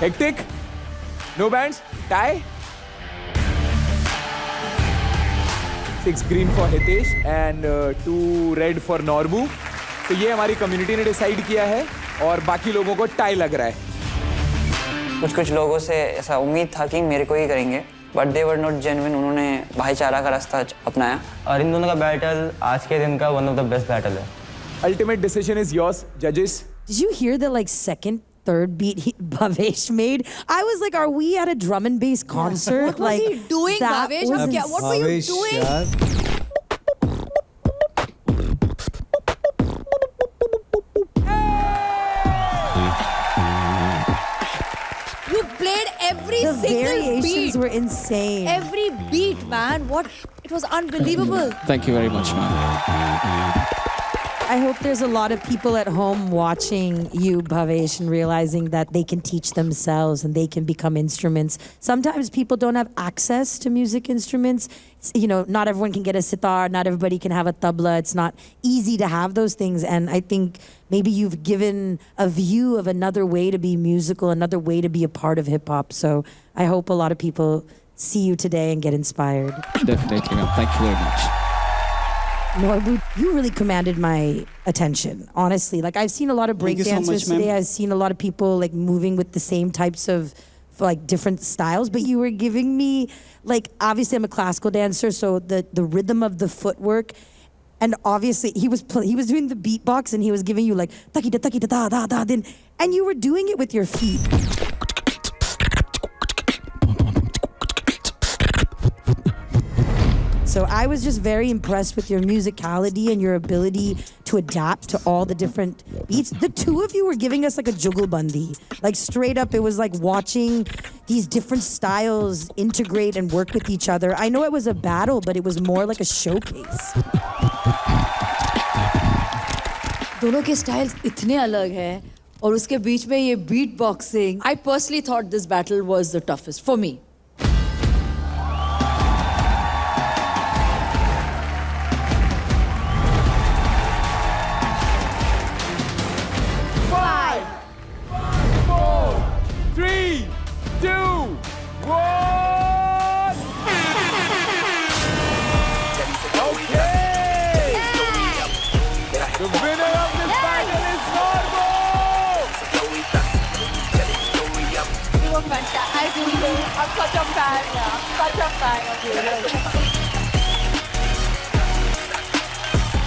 Hectic? No bands? Tie? 6 green for Hitesh and 2 red for Norbu. तो ये हमारी community ने डिसाइड किया है और बाकी लोगों को टाई लग रहा है। कुछ लोगों से ऐसा उम्मीद था कि मेरे को ही करेंगे, but they were not genuine. उन्होंने भाईचारा का रास्ता अपनाया और इन दोनों का बैटल आज के दिन का one of the best battle है। Ultimate decision is yours, judges. Did you hear the like second, third beat Bhavesh made? I was like, are we at a drum and bass concert? What was he doing, that Bhavesh? was What were you Bhavesh doing? यार You played every The single variations beat. were insane. Every beat, man. What? It was unbelievable. Thank you very much, man. I hope there's a lot of people at home watching you, Bhavesh, and realizing that they can teach themselves and they can become instruments. Sometimes people don't have access to music instruments. You know, not everyone can get a sitar, not everybody can have a tabla. It's not easy to have those things. And I think maybe you've given a view of another way to be musical, another way to be a part of hip hop. So I hope a lot of people see you today and get inspired. Definitely, man. Thank you very much. Norbu, you really commanded my attention, honestly. Like, I've seen a lot of Thank you so breakdancers much, ma'am. today. I've seen a lot of people like moving with the same types of like different styles, but you were giving me like, obviously I'm a classical dancer, so the rhythm of the footwork, and obviously he was doing the beatbox and he was giving you like taki da da da da then, and you were doing it with your feet. So I was just very impressed with your musicality and your ability to adapt to all the different beats. The two of you were giving us like a jugalbandi. Like straight up, it was like watching these different styles integrate and work with each other. I know it was a battle, but it was more like a showcase. दोनों के styles इतने अलग हैं और उसके बीच में ये beatboxing. I personally thought this battle was the toughest for me. The winner of this battle is Norbu! You were fantastic. I really do. I'm such a fan. Yeah. Such a fan of you.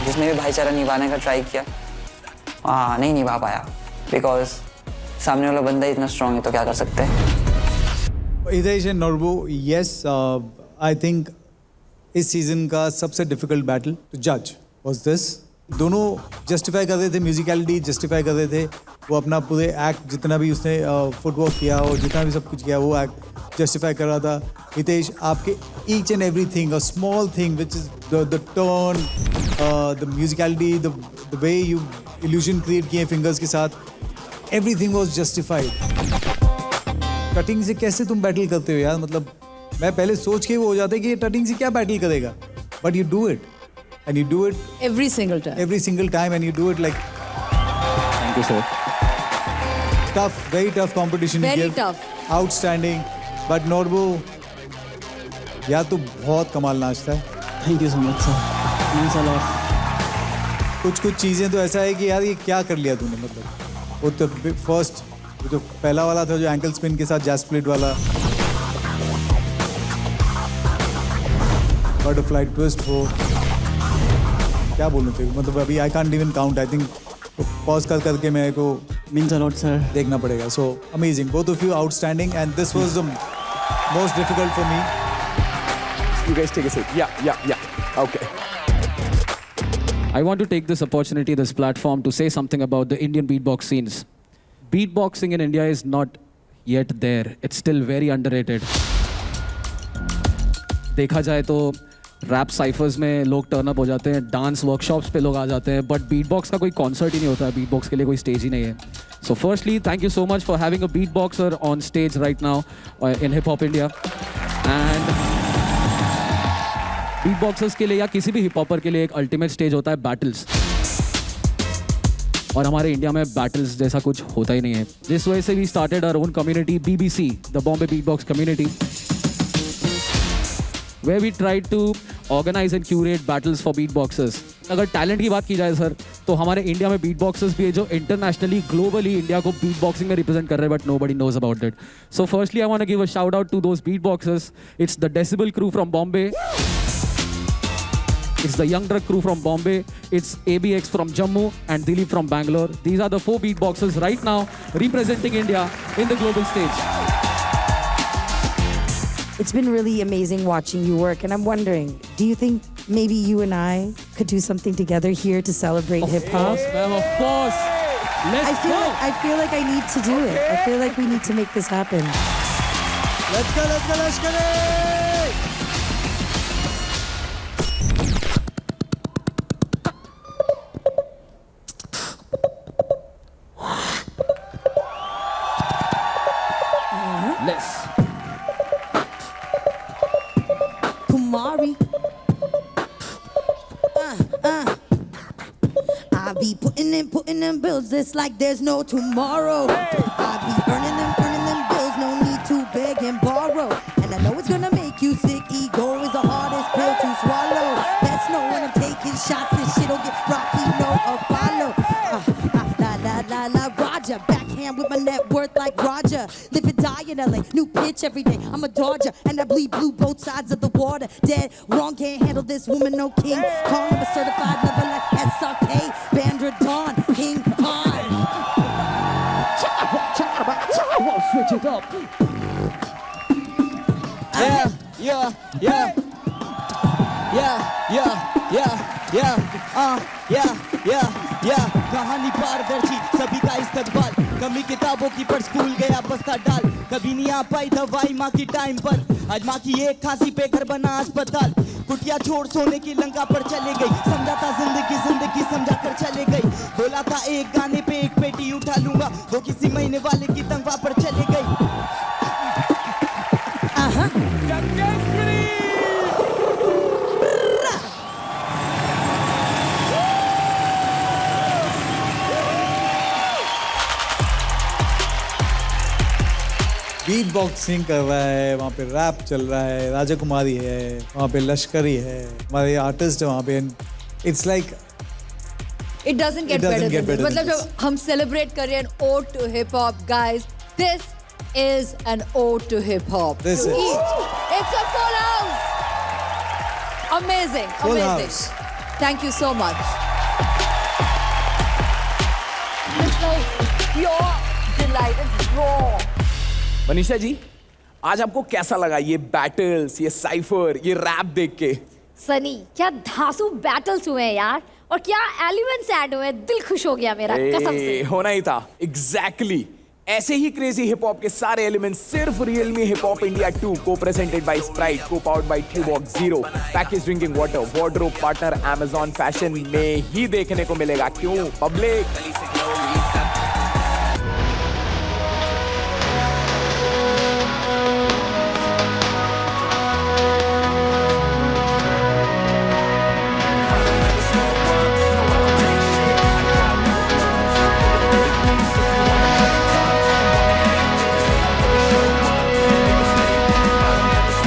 जिसमें भी भाईचारा निभाने का try किया, नहीं निभा पाया, because सामने वाला बंदा इतना स्ट्रांग है तो क्या कर सकते हैं। Hitesh and Norbu, yes, I think इस सीजन का सबसे डिफिकल्ट बैटल टू जज वाज दिस। दोनों जस्टिफाई कर रहे थे, म्यूजिकलिटी जस्टिफाई कर रहे थे, वो अपना पूरे एक्ट जितना भी उसने फुटवर्क किया और जितना भी सब कुछ किया वो एक्ट जस्टिफाई कर रहा था। हितेश, आपके each and every thing, a small thing which is the turn, the musicality, the way you illusion create किए फिंगर्स के साथ, एवरीथिंग वाज जस्टिफाइड। कटिंग से कैसे तुम बैटल करते हो यार? मतलब मैं पहले सोच के वो हो जाता है कि ये कटिंग से क्या बैटल करेगा, but you do it and you do it Every single time. every single time and you do it like Thank you, sir. tough, very tough competition. Very you give. tough. Outstanding. But Norbu, यार तू बहुत कमाल नाचता है। Thank you so much, sir. Means a lot. कुछ चीज़ें तो ऐसा है कि यार ये क्या कर लिया तूने, मतलब वो तो फर्स्ट जो पहला वाला था जो एंकल स्पिन के साथ जैज स्प्लिट वाला, बटरफ्लाई ट्विस्ट हो, क्या बोलूं तेरे को, मतलब अभी I can't even count. I think pause करके मेरे को Means a lot, sir. देखना पड़ेगा। So amazing, both of you outstanding and this was the most difficult for me. You guys take a seat. Yeah. Okay. I want to take this opportunity, this platform, to say something about the Indian beatbox scenes. Beatboxing in India is not yet there. It's still very underrated. देखा जाए तो rap cyphers में लोग turn up हो जाते हैं, dance workshops पे लोग आ जाते हैं, बट बीटबॉक्स का कोई कॉन्सर्ट ही नहीं होता है, बीटबॉक्स के लिए कोई स्टेज ही नहीं है। So firstly thank you so much for having a beatboxer on stage right now in hip hop India. And beatboxers के लिए या किसी भी हिप हॉपर के लिए एक अल्टीमेट स्टेज होता है बैटल्स, और हमारे इंडिया में बैटल्स जैसा कुछ होता ही नहीं है, जिस वजह से we started our own community BBC, the Bombay beatbox community, where we tried to organize and curate battles for beatboxers. अगर टैलेंट की बात की जाए सर, तो हमारे इंडिया में बीटबॉक्सर्स भी है जो इंटरनेशनली ग्लोबली इंडिया को बीटबॉक्सिंग में रिप्रेजेंट कर रहे हैं, but nobody knows about it. So firstly I want to give a shout out to those beatboxers. It's the decibel crew from Bombay, it's the Young Drug crew from Bombay, it's ABX from Jammu and Dilip from Bangalore. These are the 4 beatboxers right now representing India in the global stage. It's been really amazing watching you work, and I'm wondering, do you think maybe you and I could do something together here to celebrate hip hop? Of course, ma'am, of course. Let's go. I feel like I need to do it. I feel like we need to make this happen. Let's go, let's go, let's go. Let's. Kumari. I be putting in bills just like there's no tomorrow. I be earning them bills, no need to beg and borrow. And I know it's gonna make you sick. Ego is the hardest pill to swallow. Best know when I'm taking shots, this shit'll get rocky, no Apollo. La Roger, backhand with my net worth like Roger. Live and die in LA, new pitch every day. I'm a Dodger, and I bleed blue both sides of the water. Dead wrong, can't handle this woman, no king. Kong, I'm a certified lover like SRK. Bandra Dawn, King Khan. Switch it up. कहानी पारदर्शी सभी का इस्तकबाल, कमी किताबों की पर school गया बस्ता डाल, कभी नहीं आ पाई दवाई माँ की टाइम पर, आज माँ की एक खांसी पे घर बना अस्पताल, कुटिया छोड़ सोने की लंका पर चले गई, समझा था जिंदगी समझा कर चले गई, बोला था एक गाने पे एक पेटी उठा लूंगा, वो किसी महीने वाले की तनख्वाह पर चले गई. बीट बॉक्सिंग कर रहा है, वहाँ पे रैप चल रहा है, राजा कुमारी है, वहाँ पे लश्करी है, हमारे आर्टिस्ट है वहाँ पे. It's like It doesn't get better than this. मतलब जब हम celebrate कर रहे हैं an ode to hip hop, guys, this is an ode to hip hop. This to is. each. It's a full house. Amazing, Full amazing. house. Thank you so much. It's like pure delight. It's raw. Manisha ji, आज आपको कैसा लगा ये battles, ये cipher, ये rap देख के? सनी, क्या धांसू बैटल्स हुए हैं यार, और क्या एलिमेंट्स ऐड हुए हैं, दिल खुश हो गया मेरा कसम से. होना ही था. एग्जैक्टली ऐसे ही क्रेजी हिप हॉप के सारे एलिमेंट्स सिर्फ Realme hip hop India 2 co presented by Sprite, co powered by Tuborg zero, packaged drinking water, wardrobe partner Amazon fashion में ही देखने को मिलेगा. क्यों पब्लिक?